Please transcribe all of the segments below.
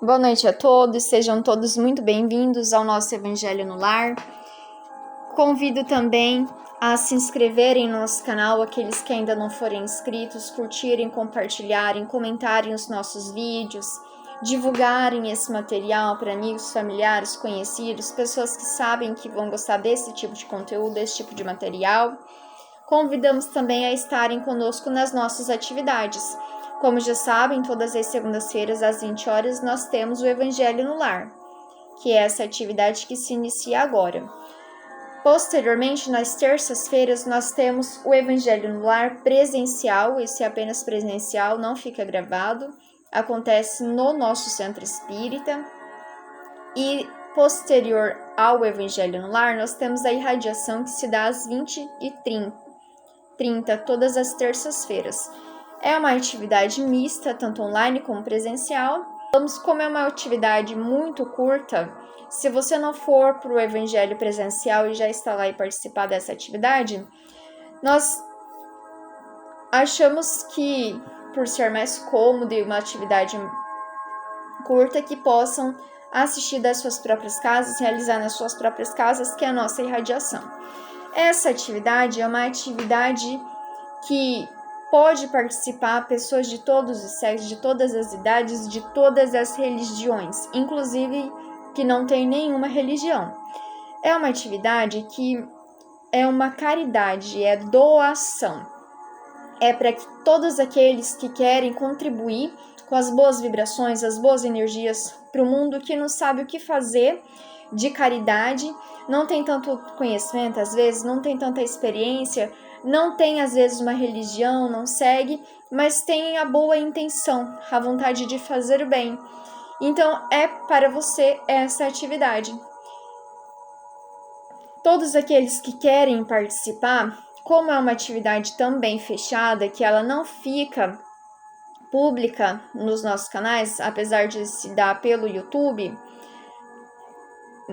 Boa noite a todos, sejam todos muito bem-vindos ao nosso Evangelho no Lar. Convido também a se inscreverem no nosso canal, aqueles que ainda não forem inscritos, curtirem, compartilharem, comentarem os nossos vídeos, divulgarem esse material para amigos, familiares, conhecidos, pessoas que sabem que vão gostar desse tipo de conteúdo, desse tipo de material. Convidamos também a estarem conosco nas nossas atividades. Como já sabem, todas as segundas-feiras, às 20 horas, nós temos o Evangelho no Lar, que é essa atividade que se inicia agora. Posteriormente, nas terças-feiras, nós temos o Evangelho no Lar presencial, esse é apenas presencial, não fica gravado, acontece no nosso centro espírita. E posterior ao Evangelho no Lar, nós temos a irradiação que se dá às 20h30, todas as terças-feiras. É uma atividade mista, tanto online como presencial. Como é uma atividade muito curta, se você não for para o Evangelho presencial e já está lá e participar dessa atividade, nós achamos que, por ser mais cômodo e uma atividade curta, que possam assistir das suas próprias casas, realizar nas suas próprias casas, que é a nossa irradiação. Essa atividade é uma atividade que pode participar pessoas de todos os sexos, de todas as idades, de todas as religiões, inclusive que não tem nenhuma religião. É uma atividade que é uma caridade, é doação. É para que todos aqueles que querem contribuir com as boas vibrações, as boas energias para o mundo, que não sabe o que fazer de caridade, não tem tanto conhecimento, às vezes, não tem tanta experiência, não tem, às vezes, uma religião, não segue, mas tem a boa intenção, a vontade de fazer o bem. Então, é para você essa atividade. Todos aqueles que querem participar, como é uma atividade também fechada, que ela não fica pública nos nossos canais, apesar de se dar pelo YouTube,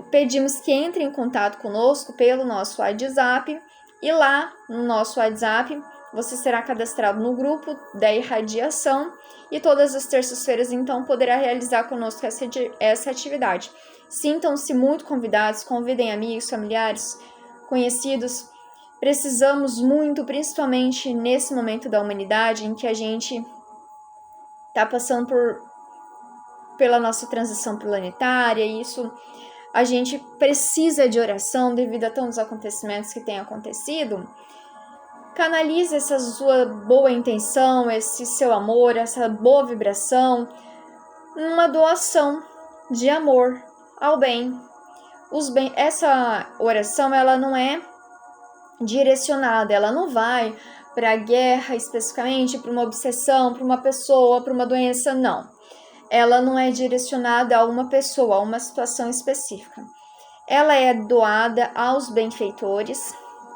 pedimos que entrem em contato conosco pelo nosso WhatsApp, e lá no nosso WhatsApp você será cadastrado no grupo da irradiação e todas as terças-feiras então poderá realizar conosco essa atividade. Sintam-se muito convidados, convidem amigos, familiares, conhecidos. Precisamos muito, principalmente nesse momento da humanidade em que a gente está passando pela nossa transição planetária, e isso a gente precisa de oração devido a tantos acontecimentos que têm acontecido. Canalize essa sua boa intenção, esse seu amor, essa boa vibração, numa doação de amor ao bem. Essa oração, ela não é direcionada, ela não vai para a guerra especificamente, para uma obsessão, para uma pessoa, para uma doença, não. Ela não é direcionada a uma pessoa, a uma situação específica. Ela é doada aos benfeitores,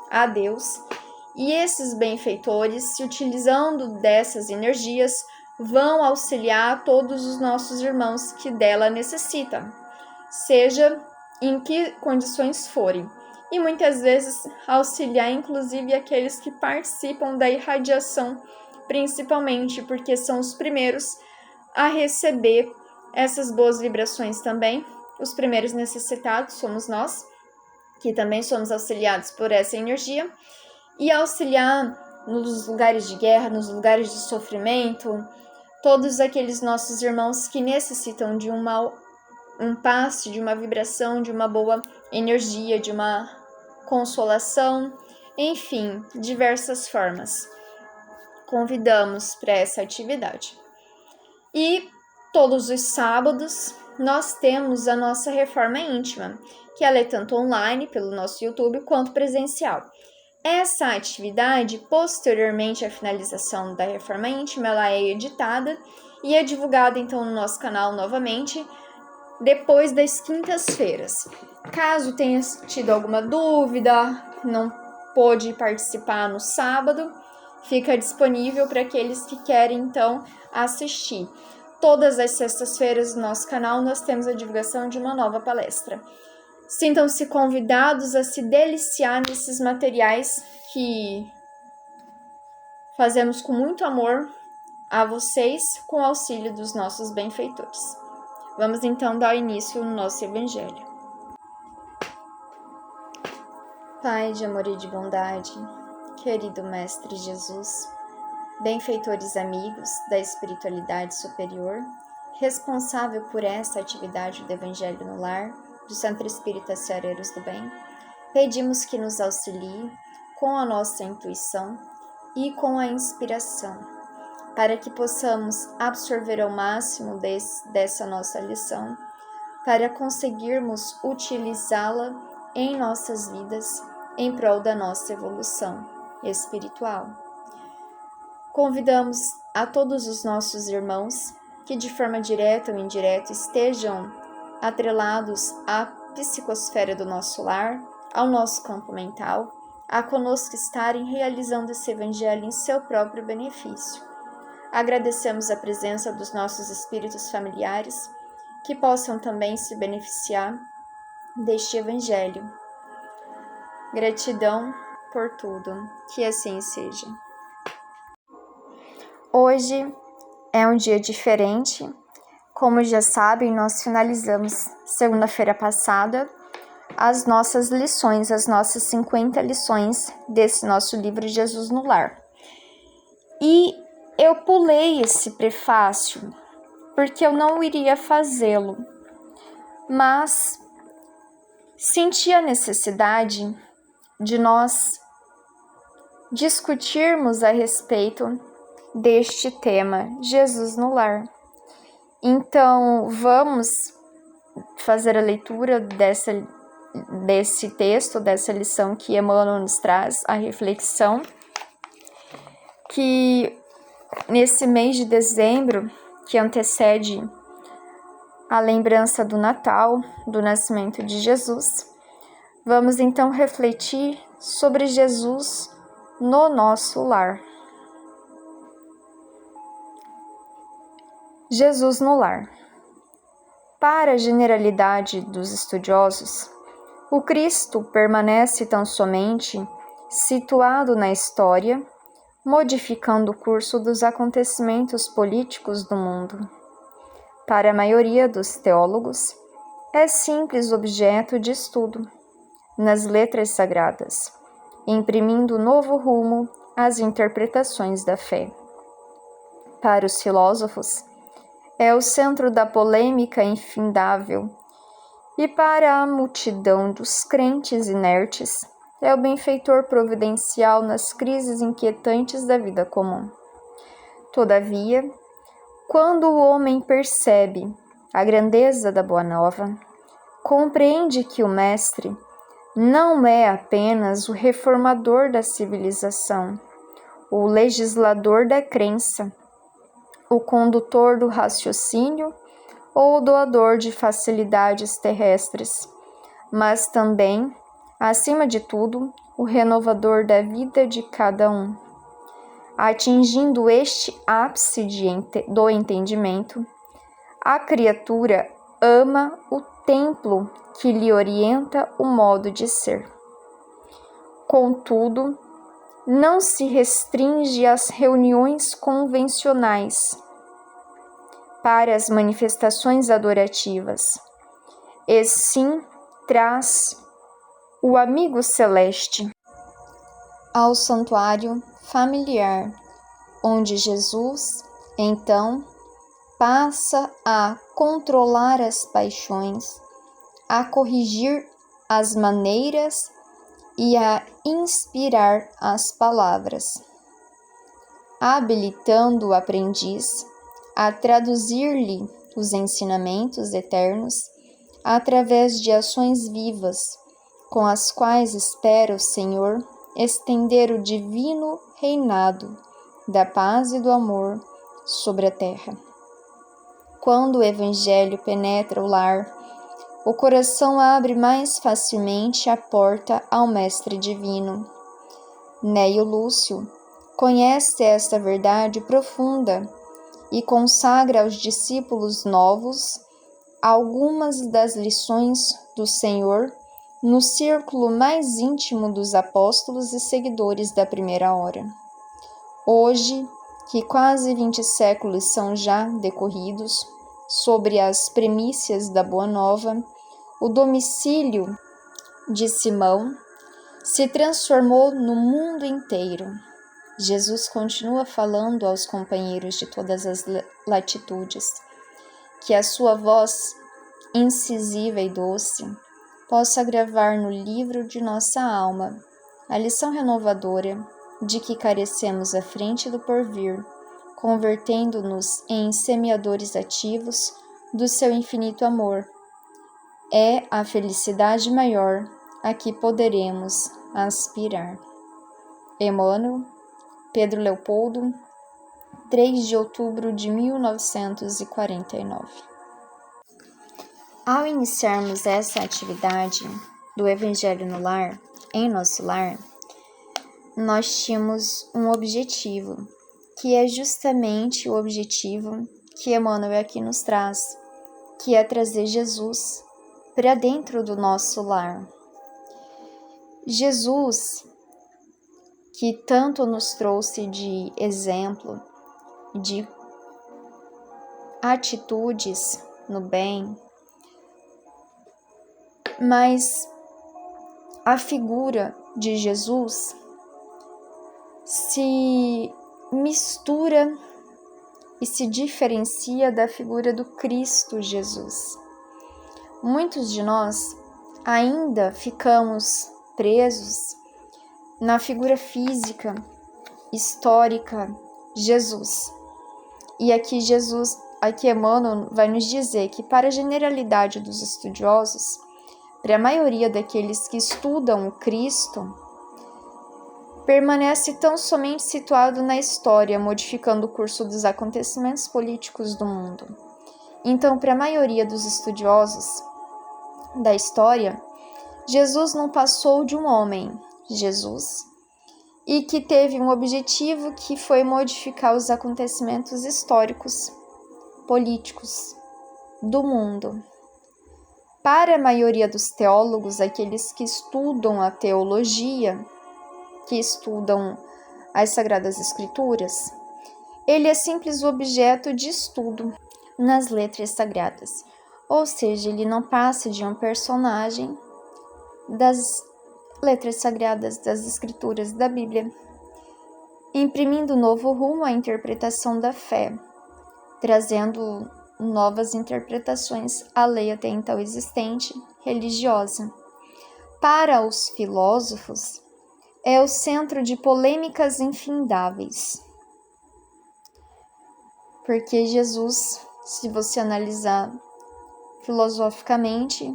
a Deus, e esses benfeitores, se utilizando dessas energias, vão auxiliar todos os nossos irmãos que dela necessitam, seja em que condições forem. E muitas vezes auxiliar inclusive aqueles que participam da irradiação, principalmente porque são os primeiros a receber essas boas vibrações também. Os primeiros necessitados somos nós, que também somos auxiliados por essa energia, e auxiliar nos lugares de guerra, nos lugares de sofrimento, todos aqueles nossos irmãos que necessitam de um passe, de uma vibração, de uma boa energia, de uma consolação, enfim, diversas formas. Convidamos para essa atividade. E todos os sábados nós temos a nossa reforma íntima, que ela é tanto online pelo nosso YouTube quanto presencial. Essa atividade, posteriormente à finalização da reforma íntima, ela é editada e é divulgada então no nosso canal novamente depois das quintas-feiras. Caso tenha tido alguma dúvida, não pôde participar no sábado, fica disponível para aqueles que querem então assistir. Todas as sextas-feiras no nosso canal nós temos a divulgação de uma nova palestra. Sintam-se convidados a se deliciar nesses materiais que fazemos com muito amor a vocês, com o auxílio dos nossos benfeitores. Vamos então dar início no nosso Evangelho. Pai de amor e de bondade, querido Mestre Jesus, benfeitores amigos da espiritualidade superior, responsável por esta atividade do Evangelho no Lar, do Centro Espírita Ceareiros do Bem, pedimos que nos auxilie com a nossa intuição e com a inspiração, para que possamos absorver ao máximo dessa nossa lição, para conseguirmos utilizá-la em nossas vidas, em prol da nossa evolução espiritual. Convidamos a todos os nossos irmãos que de forma direta ou indireta estejam atrelados à psicosfera do nosso lar, ao nosso campo mental, a conosco estarem realizando esse Evangelho em seu próprio benefício. Agradecemos a presença dos nossos espíritos familiares, que possam também se beneficiar deste Evangelho. Gratidão por tudo, que assim seja. Hoje é um dia diferente. Como já sabem, nós finalizamos segunda-feira passada as nossas lições, as nossas 50 lições desse nosso livro Jesus no Lar. E eu pulei esse prefácio porque eu não iria fazê-lo, mas senti a necessidade de nós discutirmos a respeito deste tema, Jesus no Lar. Então, vamos fazer a leitura desse texto, dessa lição que Emmanuel nos traz, a reflexão, que nesse mês de dezembro, que antecede a lembrança do Natal, do nascimento de Jesus, vamos então refletir sobre Jesus no nosso lar. Jesus no lar. Para a generalidade dos estudiosos, o Cristo permanece tão somente situado na história, modificando o curso dos acontecimentos políticos do mundo. Para a maioria dos teólogos, é simples objeto de estudo nas letras sagradas, imprimindo novo rumo às interpretações da fé. Para os filósofos, é o centro da polêmica infindável, e para a multidão dos crentes inertes, é o benfeitor providencial nas crises inquietantes da vida comum. Todavia, quando o homem percebe a grandeza da Boa Nova, compreende que o Mestre não é apenas o reformador da civilização, o legislador da crença, o condutor do raciocínio ou o doador de facilidades terrestres, mas também, acima de tudo, o renovador da vida de cada um. Atingindo este ápice do entendimento, a criatura ama o templo que lhe orienta o modo de ser. Contudo, não se restringe às reuniões convencionais para as manifestações adorativas, e sim traz o amigo celeste ao santuário familiar, onde Jesus, então, passa a controlar as paixões, a corrigir as maneiras e a inspirar as palavras, habilitando o aprendiz a traduzir-lhe os ensinamentos eternos através de ações vivas, com as quais espera o Senhor estender o divino reinado da paz e do amor sobre a terra. Quando o Evangelho penetra o lar, o coração abre mais facilmente a porta ao Mestre Divino. Neio Lúcio conhece esta verdade profunda e consagra aos discípulos novos algumas das lições do Senhor no círculo mais íntimo dos apóstolos e seguidores da primeira hora. Hoje, que quase 20 séculos são já decorridos, sobre as premissas da Boa Nova, o domicílio de Simão se transformou no mundo inteiro. Jesus continua falando aos companheiros de todas as latitudes, que a sua voz incisiva e doce possa gravar no livro de nossa alma a lição renovadora de que carecemos à frente do porvir, convertendo-nos em semeadores ativos do seu infinito amor. É a felicidade maior a que poderemos aspirar. Emmanuel, Pedro Leopoldo, 3 de outubro de 1949. Ao iniciarmos essa atividade do Evangelho no Lar, em nosso lar, nós tínhamos um objetivo, que é justamente o objetivo que Emmanuel aqui nos traz, que é trazer Jesus para dentro do nosso lar. Jesus, que tanto nos trouxe de exemplo, de atitudes no bem, mas a figura de Jesus se mistura e se diferencia da figura do Cristo Jesus. Muitos de nós ainda ficamos presos na figura física, histórica, Jesus. E aqui Emmanuel vai nos dizer que para a generalidade dos estudiosos, para a maioria daqueles que estudam o Cristo, permanece tão somente situado na história, modificando o curso dos acontecimentos políticos do mundo. Então, para a maioria dos estudiosos da história, Jesus não passou de um homem, Jesus, e que teve um objetivo que foi modificar os acontecimentos históricos, políticos do mundo. Para a maioria dos teólogos, aqueles que estudam a teologia, que estudam as Sagradas Escrituras, ele é simples objeto de estudo nas letras sagradas, ou seja, ele não passa de um personagem das letras sagradas das Escrituras da Bíblia, imprimindo novo rumo à interpretação da fé, trazendo novas interpretações à lei até então existente, religiosa. Para os filósofos, é o centro de polêmicas infindáveis. Porque Jesus, se você analisar filosoficamente,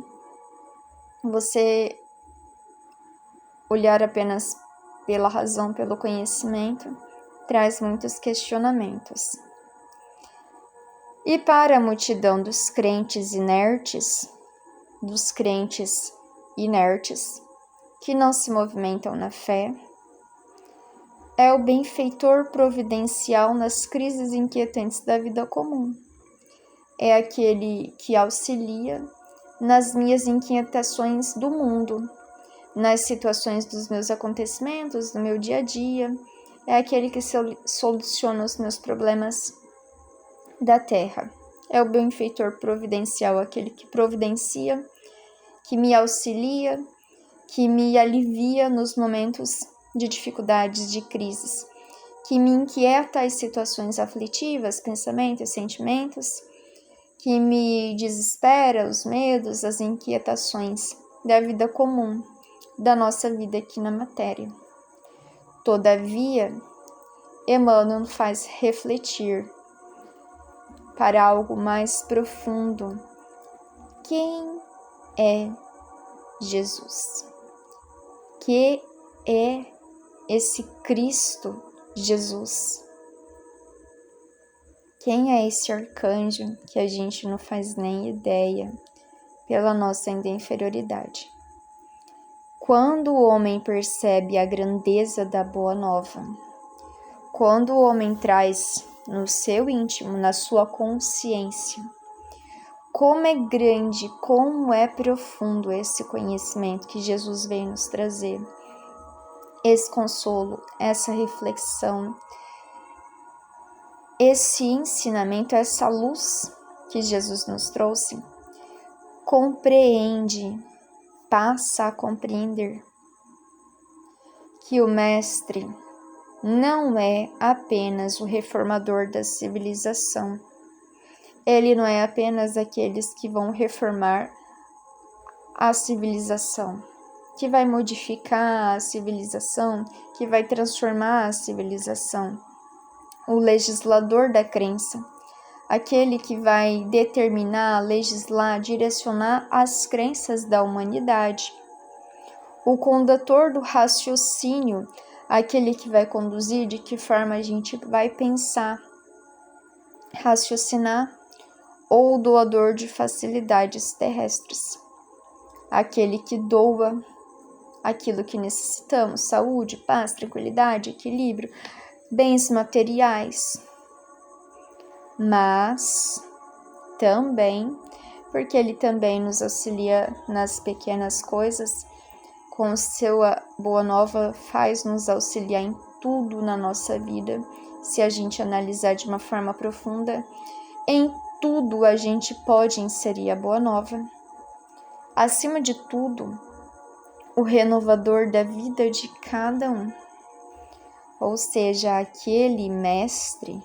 você olhar apenas pela razão, pelo conhecimento, traz muitos questionamentos. E para a multidão dos crentes inertes, que não se movimentam na fé, é o benfeitor providencial nas crises inquietantes da vida comum. É aquele que auxilia nas minhas inquietações do mundo, nas situações dos meus acontecimentos, do meu dia a dia. É aquele que soluciona os meus problemas da terra. É o benfeitor providencial, aquele que providencia, que me auxilia, que me alivia nos momentos de dificuldades, de crises, que me inquieta as situações aflitivas, pensamentos, sentimentos, que me desespera os medos, as inquietações da vida comum, da nossa vida aqui na matéria. Todavia, Emmanuel faz refletir para algo mais profundo. Quem é Jesus? Que é esse Cristo Jesus? Quem é esse arcanjo que a gente não faz nem ideia pela nossa ainda inferioridade? Quando o homem percebe a grandeza da Boa Nova, quando o homem traz no seu íntimo, na sua consciência, como é grande, como é profundo esse conhecimento que Jesus veio nos trazer, esse consolo, essa reflexão, esse ensinamento, essa luz que Jesus nos trouxe, compreende, passa a compreender que o Mestre não é apenas o reformador da civilização. Ele não é apenas aqueles que vão reformar a civilização, que vai modificar a civilização, que vai transformar a civilização. O legislador da crença, aquele que vai determinar, legislar, direcionar as crenças da humanidade. O condutor do raciocínio, aquele que vai conduzir de que forma a gente vai pensar, raciocinar, ou o doador de facilidades terrestres, aquele que doa aquilo que necessitamos, saúde, paz, tranquilidade, equilíbrio, bens materiais, mas também, porque ele também nos auxilia nas pequenas coisas, com sua boa nova faz nos auxiliar em tudo na nossa vida. Se a gente analisar de uma forma profunda, em tudo a gente pode inserir a boa nova. Acima de tudo, o renovador da vida de cada um, ou seja, aquele mestre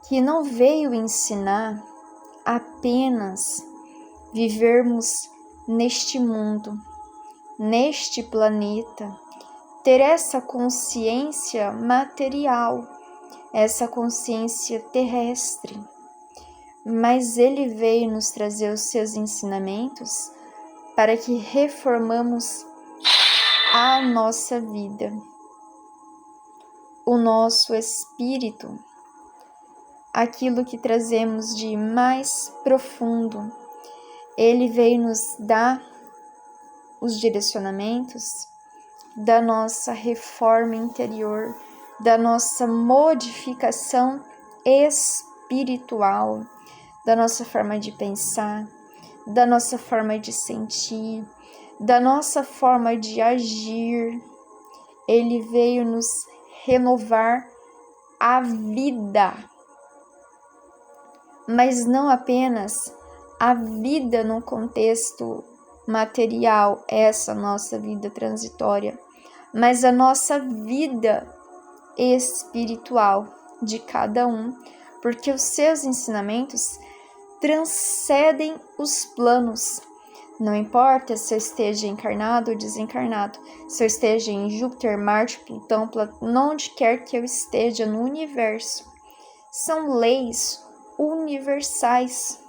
que não veio ensinar apenas vivermos neste mundo, neste planeta, ter essa consciência material, essa consciência terrestre, mas ele veio nos trazer os seus ensinamentos para que reformamos a nossa vida, o nosso espírito, aquilo que trazemos de mais profundo. Ele veio nos dar os direcionamentos da nossa reforma interior, da nossa modificação espiritual, da nossa forma de pensar, da nossa forma de sentir, da nossa forma de agir. Ele veio nos renovar a vida, mas não apenas a vida no contexto material, essa nossa vida transitória, mas a nossa vida espiritual de cada um, porque os seus ensinamentos transcendem os planos. Não importa se eu esteja encarnado ou desencarnado, se eu esteja em Júpiter, Marte, Plutão, onde quer que eu esteja no universo. São leis universais.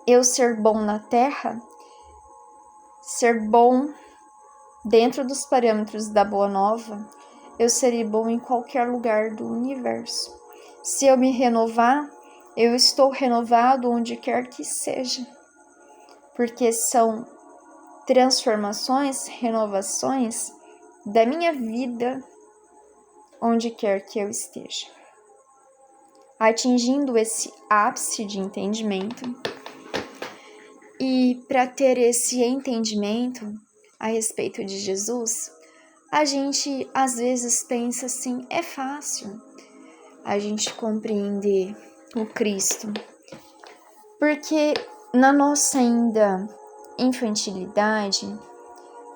Eu ser bom na Terra, ser bom dentro dos parâmetros da Boa Nova, eu serei bom em qualquer lugar do universo. Se eu me renovar, eu estou renovado onde quer que seja, porque são transformações, renovações da minha vida onde quer que eu esteja. Atingindo esse ápice de entendimento, e para ter esse entendimento a respeito de Jesus, a gente às vezes pensa assim, é fácil a gente compreender o Cristo, porque na nossa ainda infantilidade,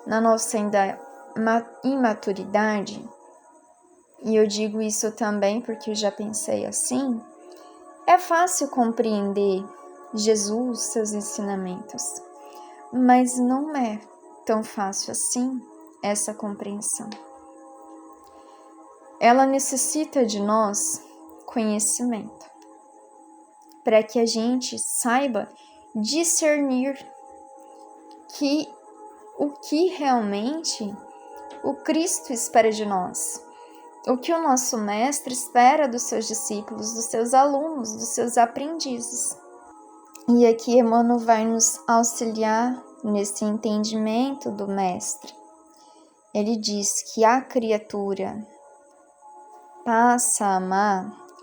na nossa ainda imaturidade, e eu digo isso também porque eu já pensei assim, é fácil compreender Jesus, seus ensinamentos, mas não é tão fácil assim essa compreensão. Ela necessita de nós conhecimento, para que a gente saiba discernir o que realmente o Cristo espera de nós, o que o nosso mestre espera dos seus discípulos, dos seus alunos, dos seus aprendizes. E aqui Emmanuel vai nos auxiliar nesse entendimento do mestre. Ele diz que a criatura passa a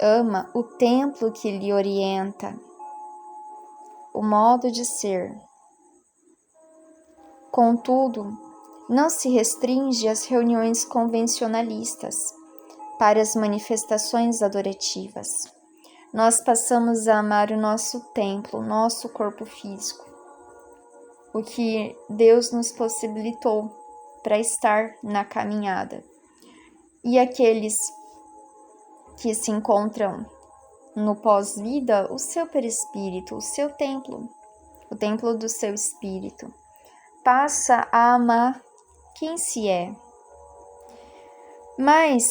ama o templo que lhe orienta, o modo de ser. Contudo, não se restringe às reuniões convencionalistas, para as manifestações adorativas. nós passamos a amar o nosso templo, o nosso corpo físico, o que Deus nos possibilitou para estar na caminhada. E aqueles que se encontram no pós-vida, o seu perispírito, o seu templo, o templo do seu espírito, passa a amar quem se é, mas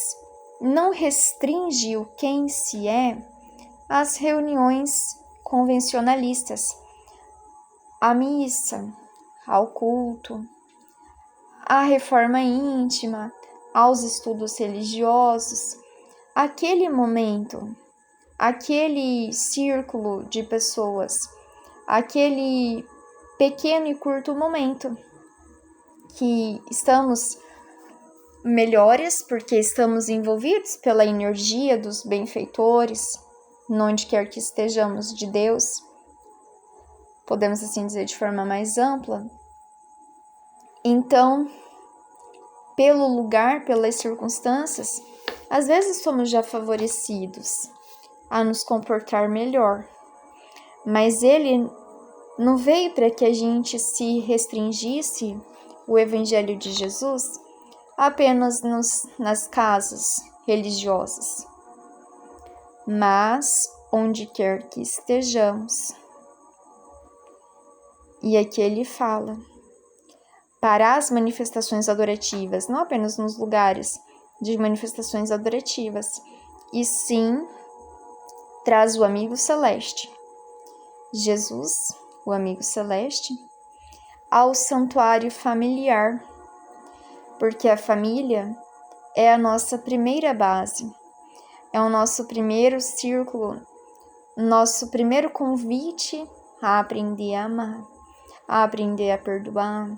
não restringe o quem se é às reuniões convencionalistas, à missa, ao culto, à reforma íntima, aos estudos religiosos. Aquele momento, aquele círculo de pessoas, aquele pequeno e curto momento que estamos melhores porque estamos envolvidos pela energia dos benfeitores, onde quer que estejamos de Deus, podemos assim dizer de forma mais ampla. Então, pelo lugar, pelas circunstâncias, às vezes somos já favorecidos a nos comportar melhor, mas ele não veio para que a gente se restringisse o Evangelho de Jesus apenas nas casas religiosas, mas onde quer que estejamos. E aqui ele fala, para as manifestações adorativas, não apenas nos lugares de manifestações adorativas, e sim traz o amigo celeste, Jesus, o amigo celeste, ao santuário familiar, porque a família é a nossa primeira base, é o nosso primeiro círculo, nosso primeiro convite a aprender a amar, a aprender a perdoar,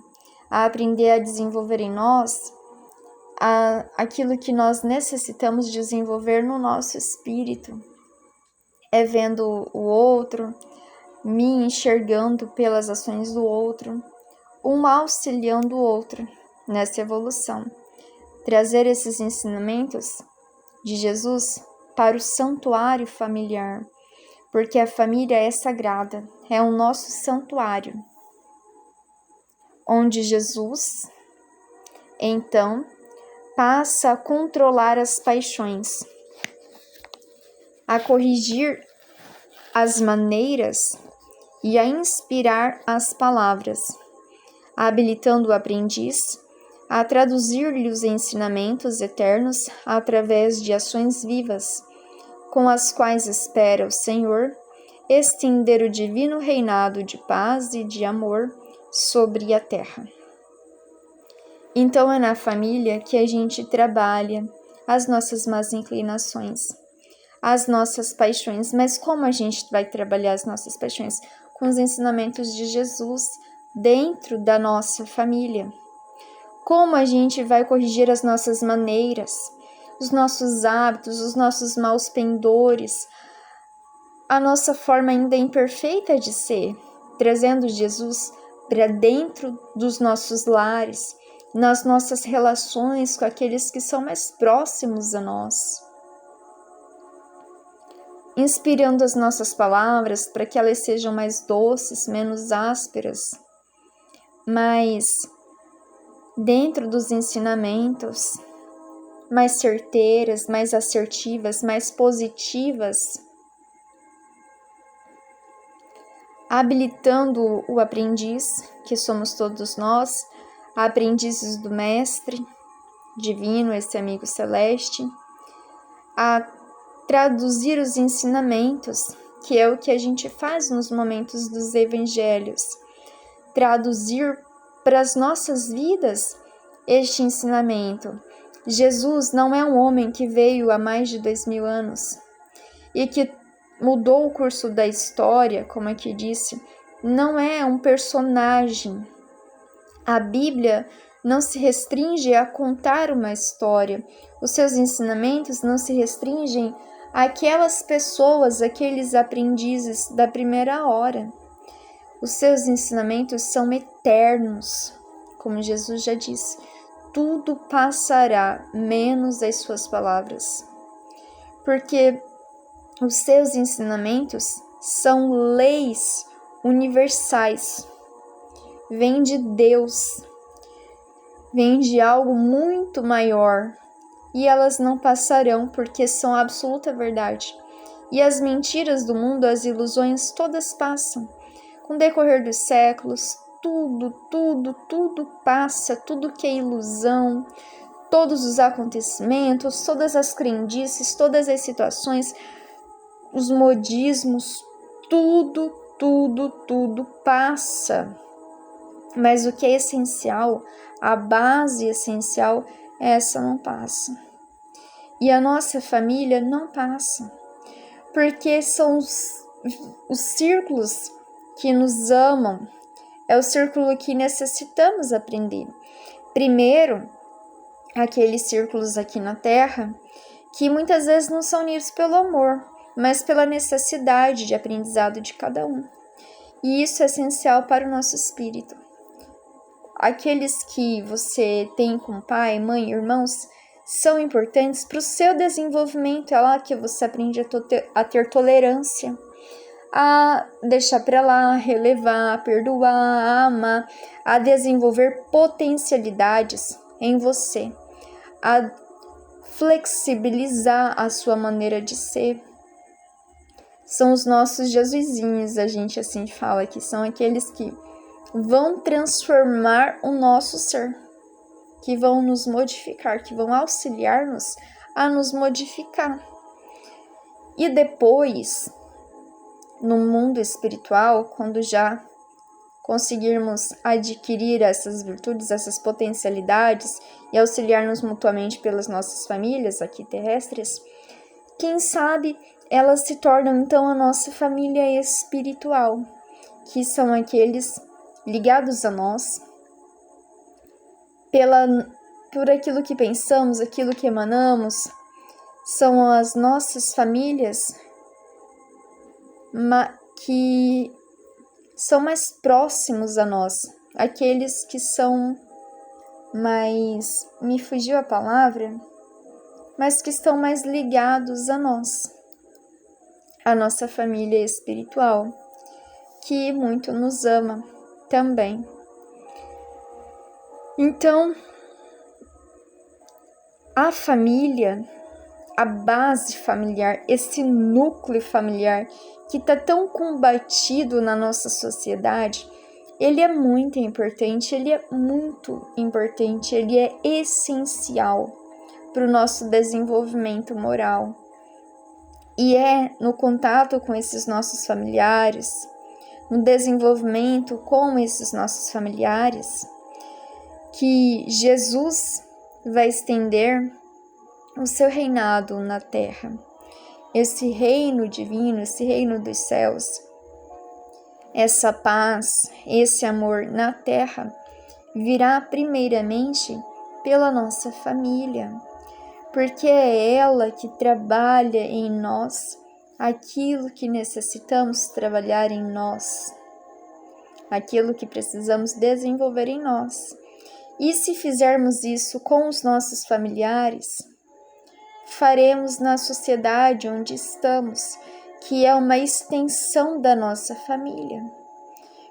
a aprender a desenvolver em nós aquilo que nós necessitamos desenvolver no nosso espírito. É vendo o outro, me enxergando pelas ações do outro, um auxiliando o outro nessa evolução. Trazer esses ensinamentos de Jesus para o santuário familiar, porque a família é sagrada, é o nosso santuário, onde Jesus, então, passa a controlar as paixões, a corrigir as maneiras e a inspirar as palavras, habilitando o aprendiz a traduzir-lhe os ensinamentos eternos através de ações vivas, com as quais espera o Senhor estender o divino reinado de paz e de amor sobre a terra. Então é na família que a gente trabalha as nossas más inclinações, as nossas paixões. Mas como a gente vai trabalhar as nossas paixões? Com os ensinamentos de Jesus dentro da nossa família. Como a gente vai corrigir as nossas maneiras, os nossos hábitos, os nossos maus pendores, a nossa forma ainda imperfeita de ser, trazendo Jesus para dentro dos nossos lares, nas nossas relações com aqueles que são mais próximos a nós. Inspirando as nossas palavras para que elas sejam mais doces, menos ásperas, mas dentro dos ensinamentos, mais certeiras, mais assertivas, mais positivas, habilitando o aprendiz, que somos todos nós, aprendizes do Mestre Divino, esse amigo celeste, a traduzir os ensinamentos, que é o que a gente faz nos momentos dos evangelhos, traduzir para as nossas vidas este ensinamento. Jesus não é um homem que veio há mais de 2000 anos e que mudou o curso da história, como aqui disse, não é um personagem. A Bíblia não se restringe a contar uma história. Os seus ensinamentos não se restringem àquelas pessoas, aqueles aprendizes da primeira hora. Os seus ensinamentos são eternos, como Jesus já disse. Tudo passará, menos as suas palavras. Porque Os seus ensinamentos são leis universais. Vem de Deus, vem de algo muito maior. E elas não passarão porque são a absoluta verdade. E as mentiras do mundo, as ilusões, todas passam. Com o decorrer dos séculos, tudo passa, tudo que é ilusão, todos os acontecimentos, todas as crendices, todas as situações, os modismos, tudo passa. Mas o que é essencial, a base essencial, essa não passa. E a nossa família não passa, porque são os círculos que nos amam, é o círculo que necessitamos aprender. Primeiro, aqueles círculos aqui na Terra, que muitas vezes não são unidos pelo amor, mas pela necessidade de aprendizado de cada um. E isso é essencial para o nosso espírito. Aqueles que você tem com pai, mãe, irmãos, são importantes para o seu desenvolvimento. É lá que você aprende a ter tolerância, a deixar para lá, relevar, a perdoar, a amar, a desenvolver potencialidades em você, a flexibilizar a sua maneira de ser. São os nossos Jesusinhos, a gente assim fala, que são aqueles que vão transformar o nosso ser, que vão nos modificar, que vão auxiliar-nos a nos modificar. E depois, no mundo espiritual, quando já conseguirmos adquirir essas virtudes, essas potencialidades e auxiliar-nos mutuamente pelas nossas famílias aqui terrestres, quem sabe elas se tornam então a nossa família espiritual, que são aqueles ligados a nós por aquilo que pensamos, aquilo que emanamos, são as nossas famílias que são mais próximos a nós, aqueles que são mais, me fugiu a palavra, mas que estão mais ligados a nós, a nossa família espiritual, que muito nos ama também. Então, a família, a base familiar, esse núcleo familiar que está tão combatido na nossa sociedade, ele é muito importante, ele é essencial para o nosso desenvolvimento moral. E é no contato com esses nossos familiares, no desenvolvimento com esses nossos familiares, que Jesus vai estender o seu reinado na terra. Esse reino divino, esse reino dos céus, essa paz, esse amor na terra, virá primeiramente pela nossa família, porque é ela que trabalha em nós aquilo que necessitamos trabalhar em nós, aquilo que precisamos desenvolver em nós. E se fizermos isso com os nossos familiares, faremos na sociedade onde estamos, que é uma extensão da nossa família,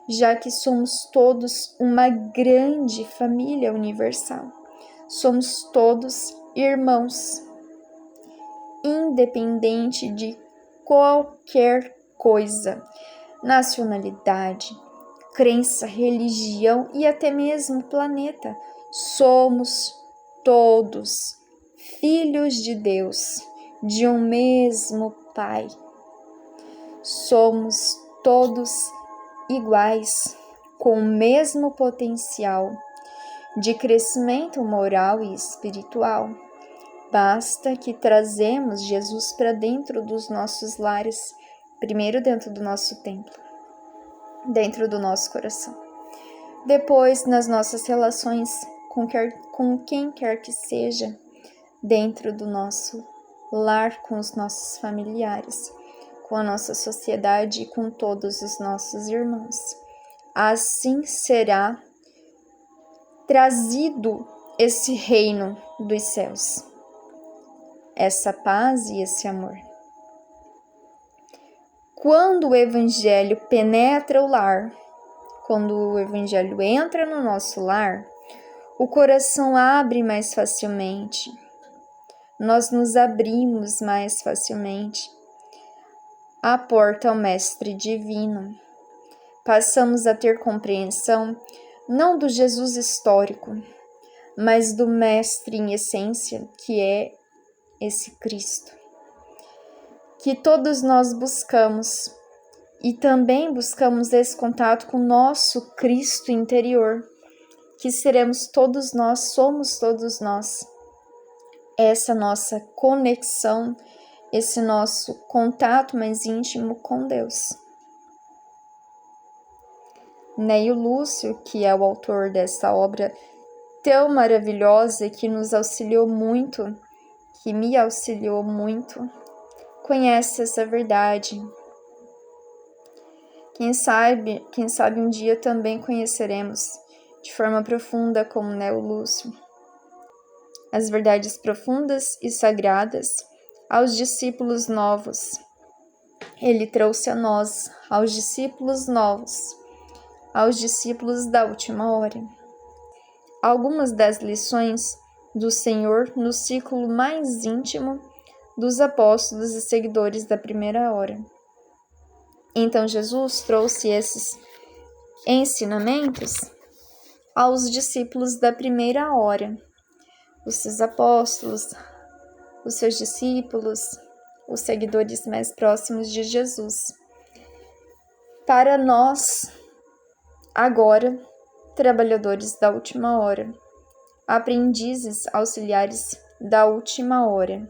já que somos todos uma grande família universal. Somos todos irmãos, independente de qualquer coisa, nacionalidade, crença, religião e até mesmo planeta. Somos todos filhos de Deus, de um mesmo Pai. Somos todos iguais, com o mesmo potencial de crescimento moral e espiritual. Basta que trazemos Jesus para dentro dos nossos lares, primeiro dentro do nosso templo, dentro do nosso coração. Depois, nas nossas relações com quem quer que seja, dentro do nosso lar, com os nossos familiares, com a nossa sociedade e com todos os nossos irmãos. Assim será trazido esse reino dos céus, essa paz e esse amor. quando o Evangelho penetra o lar, quando o Evangelho entra no nosso lar, o coração abre mais facilmente, nós nos abrimos mais facilmente à porta ao Mestre Divino. Passamos a ter compreensão não do Jesus histórico, mas do Mestre em essência, que é esse Cristo, que todos nós buscamos, e também buscamos esse contato com o nosso Cristo interior, que seremos todos nós, somos todos nós. Essa nossa conexão, esse nosso contato mais íntimo com Deus. Neio Lúcio, que é o autor dessa obra tão maravilhosa e que nos auxiliou muito, que me auxiliou muito, conhece essa verdade. Quem sabe um dia também conheceremos de forma profunda como Neio Lúcio as verdades profundas e sagradas aos discípulos novos. Ele trouxe a nós, aos discípulos novos, aos discípulos da última hora, algumas das lições do Senhor no ciclo mais íntimo dos apóstolos e seguidores da primeira hora. Então Jesus trouxe esses ensinamentos aos discípulos da primeira hora, os seus apóstolos, os seus discípulos, os seguidores mais próximos de Jesus. Para nós, agora, trabalhadores da última hora, aprendizes auxiliares da última hora,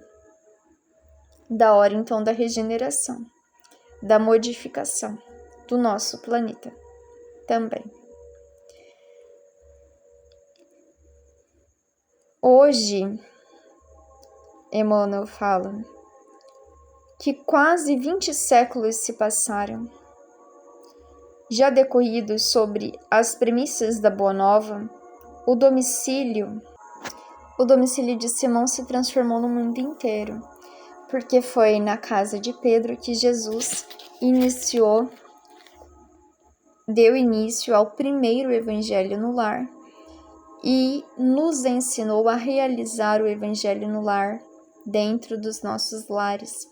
da hora então da regeneração, da modificação do nosso planeta também. Hoje, Emmanuel fala que quase 20 séculos se passaram, já decorridos sobre as premissas da Boa Nova. O domicílio de Simão se transformou no mundo inteiro, porque foi na casa de Pedro que Jesus deu início ao primeiro evangelho no lar e nos ensinou a realizar o evangelho no lar, dentro dos nossos lares,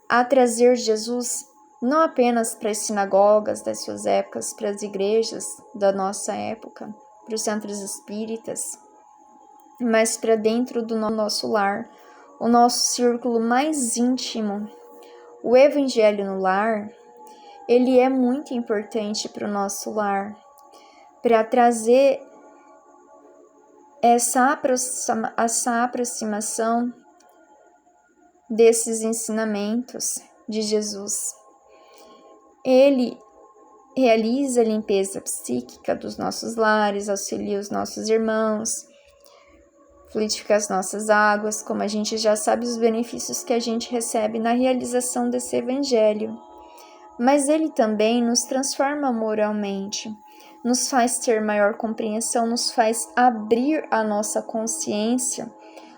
a trazer Jesus não apenas para as sinagogas das suas épocas, para as igrejas da nossa época, para os centros espíritas, mas para dentro do nosso lar, o nosso círculo mais íntimo. O evangelho no lar, ele é muito importante para o nosso lar, para trazer essa aproximação desses ensinamentos de Jesus. Ele realiza a limpeza psíquica dos nossos lares, auxilia os nossos irmãos, fluidifica as nossas águas, como a gente já sabe os benefícios que a gente recebe na realização desse evangelho. Mas ele também nos transforma moralmente, nos faz ter maior compreensão, nos faz abrir a nossa consciência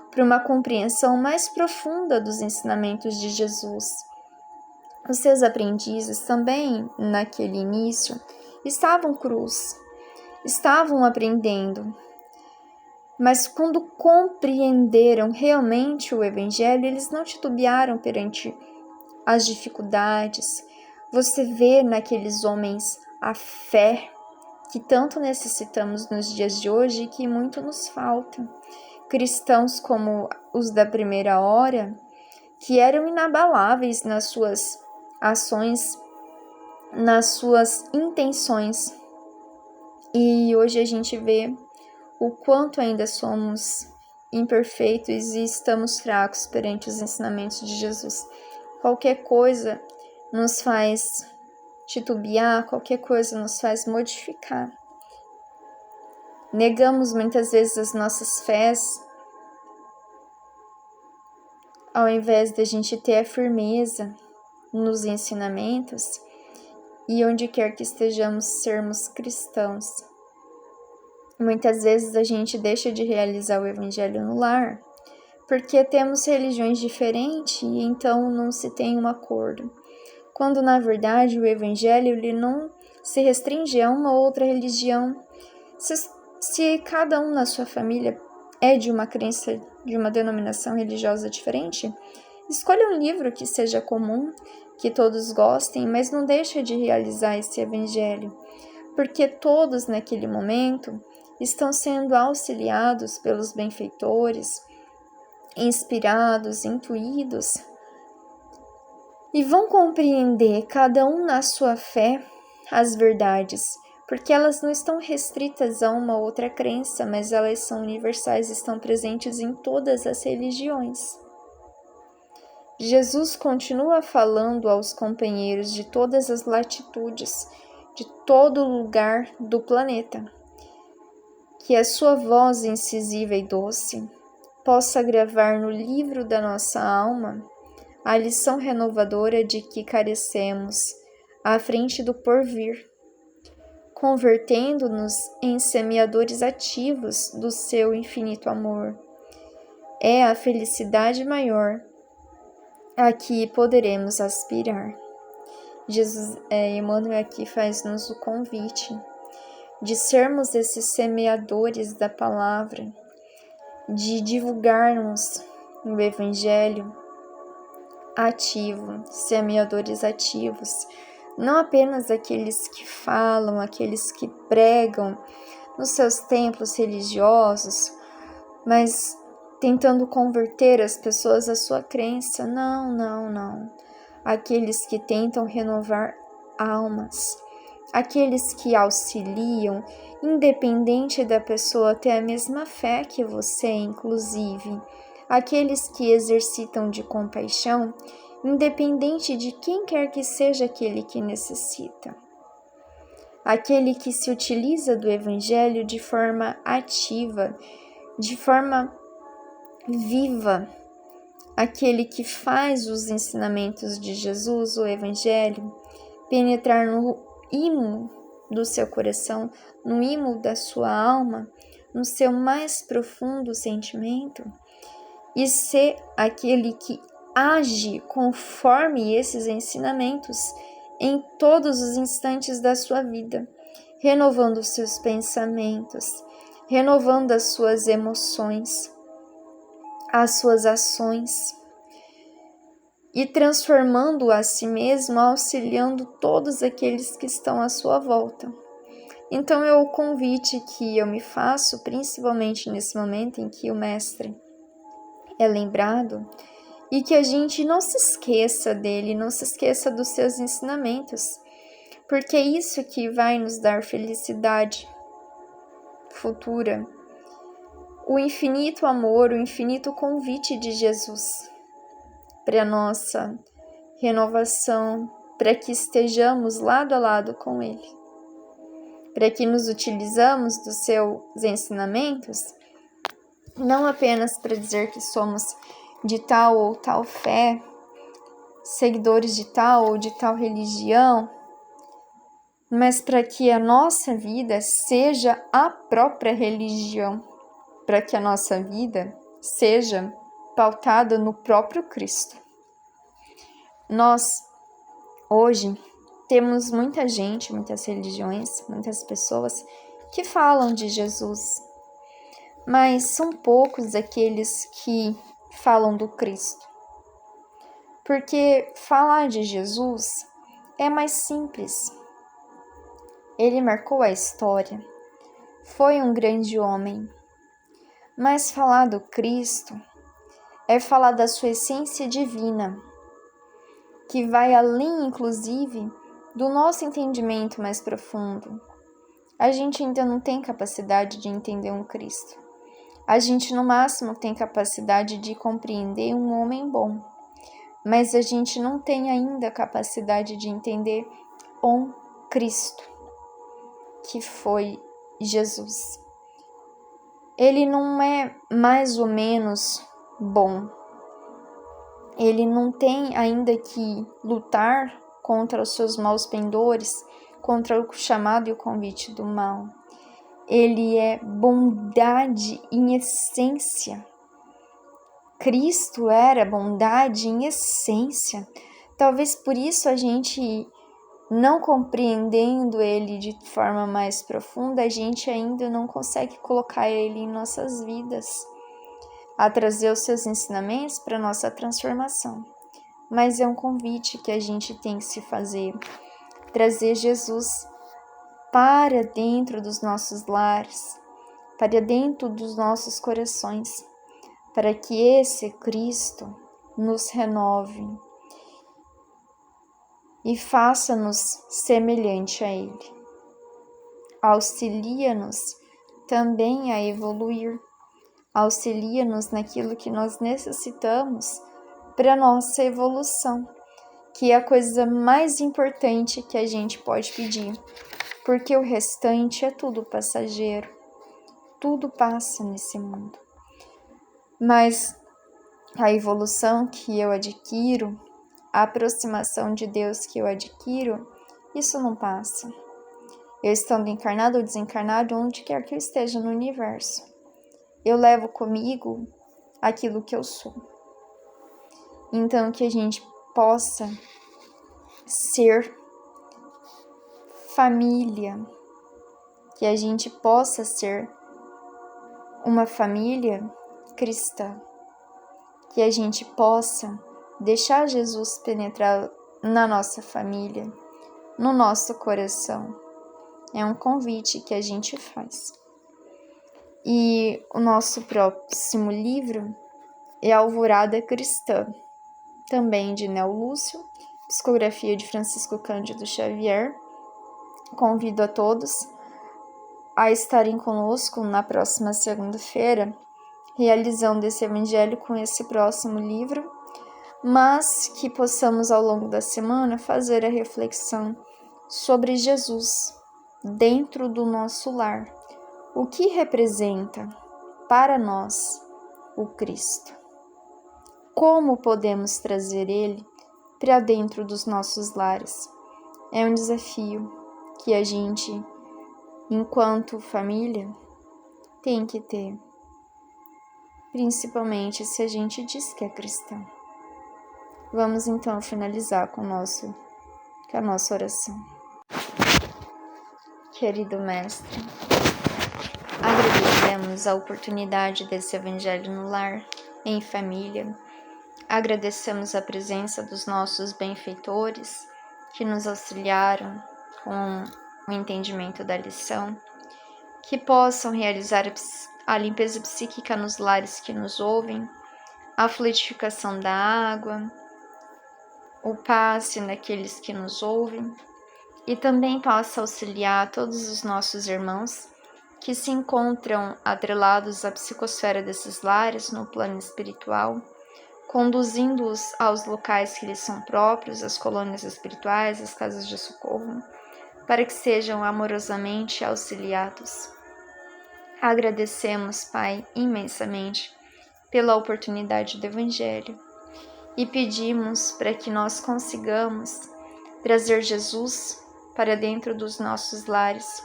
para uma compreensão mais profunda dos ensinamentos de Jesus. Os seus aprendizes também, naquele início, estavam crus, estavam aprendendo, mas quando compreenderam realmente o Evangelho, eles não titubearam perante as dificuldades. Você vê naqueles homens a fé que tanto necessitamos nos dias de hoje e que muito nos falta. Cristãos como os da primeira hora, que eram inabaláveis nas suas ações, nas suas intenções. E hoje a gente vê o quanto ainda somos imperfeitos e estamos fracos perante os ensinamentos de Jesus. Qualquer coisa nos faz titubear, qualquer coisa nos faz modificar. Negamos muitas vezes as nossas fés, ao invés de a gente ter a firmeza nos ensinamentos e onde quer que estejamos sermos cristãos. Muitas vezes a gente deixa de realizar o evangelho no lar porque temos religiões diferentes e então não se tem um acordo. quando na verdade o Evangelho ele não se restringe a uma ou outra religião. Se cada um na sua família é de uma crença, de uma denominação religiosa diferente, escolha um livro que seja comum, que todos gostem, mas não deixe de realizar esse Evangelho, porque todos naquele momento estão sendo auxiliados pelos benfeitores, inspirados, intuídos, e vão compreender, cada um na sua fé, as verdades, porque elas não estão restritas a uma outra crença, mas elas são universais, estão presentes em todas as religiões. Jesus continua falando aos companheiros de todas as latitudes, de todo lugar do planeta, que a sua voz incisiva e doce possa gravar no livro da nossa alma a lição renovadora de que carecemos à frente do porvir, convertendo-nos em semeadores ativos do seu infinito amor. É a felicidade maior a que poderemos aspirar. Emmanuel aqui faz-nos o convite de sermos esses semeadores da palavra, de divulgarmos o Evangelho ativo, semeadores ativos, não apenas aqueles que falam, aqueles que pregam nos seus templos religiosos, mas tentando converter as pessoas à sua crença. Não. Aqueles que tentam renovar almas, aqueles que auxiliam, independente da pessoa ter a mesma fé que você, inclusive. Aqueles que exercitam de compaixão, independente de quem quer que seja aquele que necessita. Aquele que se utiliza do Evangelho de forma ativa, de forma viva. Aquele que faz os ensinamentos de Jesus, o Evangelho, penetrar no imo do seu coração, no imo da sua alma, no seu mais profundo sentimento, e ser aquele que age conforme esses ensinamentos em todos os instantes da sua vida, renovando os seus pensamentos, renovando as suas emoções, as suas ações, e transformando a si mesmo, auxiliando todos aqueles que estão à sua volta. Então é o convite que eu me faço, principalmente nesse momento em que o Mestre é lembrado, e que a gente não se esqueça dele, não se esqueça dos seus ensinamentos, porque é isso que vai nos dar felicidade futura. O infinito amor, o infinito convite de Jesus para a nossa renovação, para que estejamos lado a lado com Ele, para que nos utilizamos dos seus ensinamentos, não apenas para dizer que somos de tal ou tal fé, seguidores de tal ou de tal religião, mas para que a nossa vida seja a própria religião, para que a nossa vida seja pautada no próprio Cristo. Nós, hoje, temos muita gente, muitas religiões, muitas pessoas que falam de Jesus, mas são poucos aqueles que falam do Cristo. Porque falar de Jesus é mais simples. Ele marcou a história, foi um grande homem. Mas falar do Cristo é falar da sua essência divina, que vai além, inclusive, do nosso entendimento mais profundo. A gente ainda não tem capacidade de entender um Cristo. A gente, no máximo, tem capacidade de compreender um homem bom, mas a gente não tem ainda a capacidade de entender um Cristo, que foi Jesus. Ele não é mais ou menos bom. Ele não tem ainda que lutar contra os seus maus pendores, contra o chamado e o convite do mal. Ele é bondade em essência. Cristo era bondade em essência. Talvez por isso a gente, não compreendendo ele de forma mais profunda, a gente ainda não consegue colocar ele em nossas vidas, a trazer os seus ensinamentos para nossa transformação. Mas é um convite que a gente tem que se fazer, trazer Jesus para dentro dos nossos lares, para dentro dos nossos corações, para que esse Cristo nos renove e faça-nos semelhante a Ele. Auxilia-nos também a evoluir, auxilia-nos naquilo que nós necessitamos para a nossa evolução, que é a coisa mais importante que a gente pode pedir, porque o restante é tudo passageiro, tudo passa nesse mundo. Mas a evolução que eu adquiro, a aproximação de Deus que eu adquiro, isso não passa. Eu estando encarnado ou desencarnado, onde quer que eu esteja no universo, eu levo comigo aquilo que eu sou. Então, que a gente possa ser família, que a gente possa ser uma família cristã, que a gente possa deixar Jesus penetrar na nossa família, no nosso coração. É um convite que a gente faz. E o nosso próximo livro é Alvorada Cristã, também de Neo Lúcio, psicografia de Francisco Cândido Xavier. Convido a todos a estarem conosco na próxima segunda-feira, realizando esse evangelho com esse próximo livro, mas que possamos ao longo da semana fazer a reflexão sobre Jesus dentro do nosso lar. O que representa para nós o Cristo? Como podemos trazer Ele para dentro dos nossos lares? É um desafio que a gente, enquanto família, tem que ter, principalmente se a gente diz que é cristão. Vamos então finalizar com a nossa oração. Querido Mestre, agradecemos a oportunidade desse Evangelho no lar, em família. Agradecemos a presença dos nossos benfeitores que nos auxiliaram com o entendimento da lição, que possam realizar a limpeza psíquica nos lares que nos ouvem, a fluidificação da água, o passe naqueles que nos ouvem, e também possa auxiliar todos os nossos irmãos que se encontram atrelados à psicosfera desses lares no plano espiritual, conduzindo-os aos locais que lhes são próprios, as colônias espirituais, as casas de socorro, para que sejam amorosamente auxiliados. Agradecemos, Pai, imensamente pela oportunidade do Evangelho e pedimos para que nós consigamos trazer Jesus para dentro dos nossos lares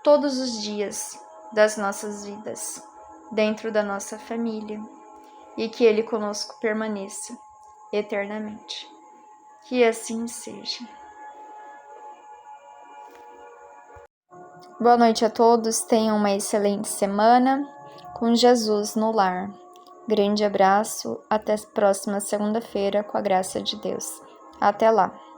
todos os dias das nossas vidas, dentro da nossa família, e que Ele conosco permaneça eternamente. Que assim seja. Boa noite a todos, tenham uma excelente semana com Jesus no lar. Grande abraço, até a próxima segunda-feira, com a graça de Deus. Até lá!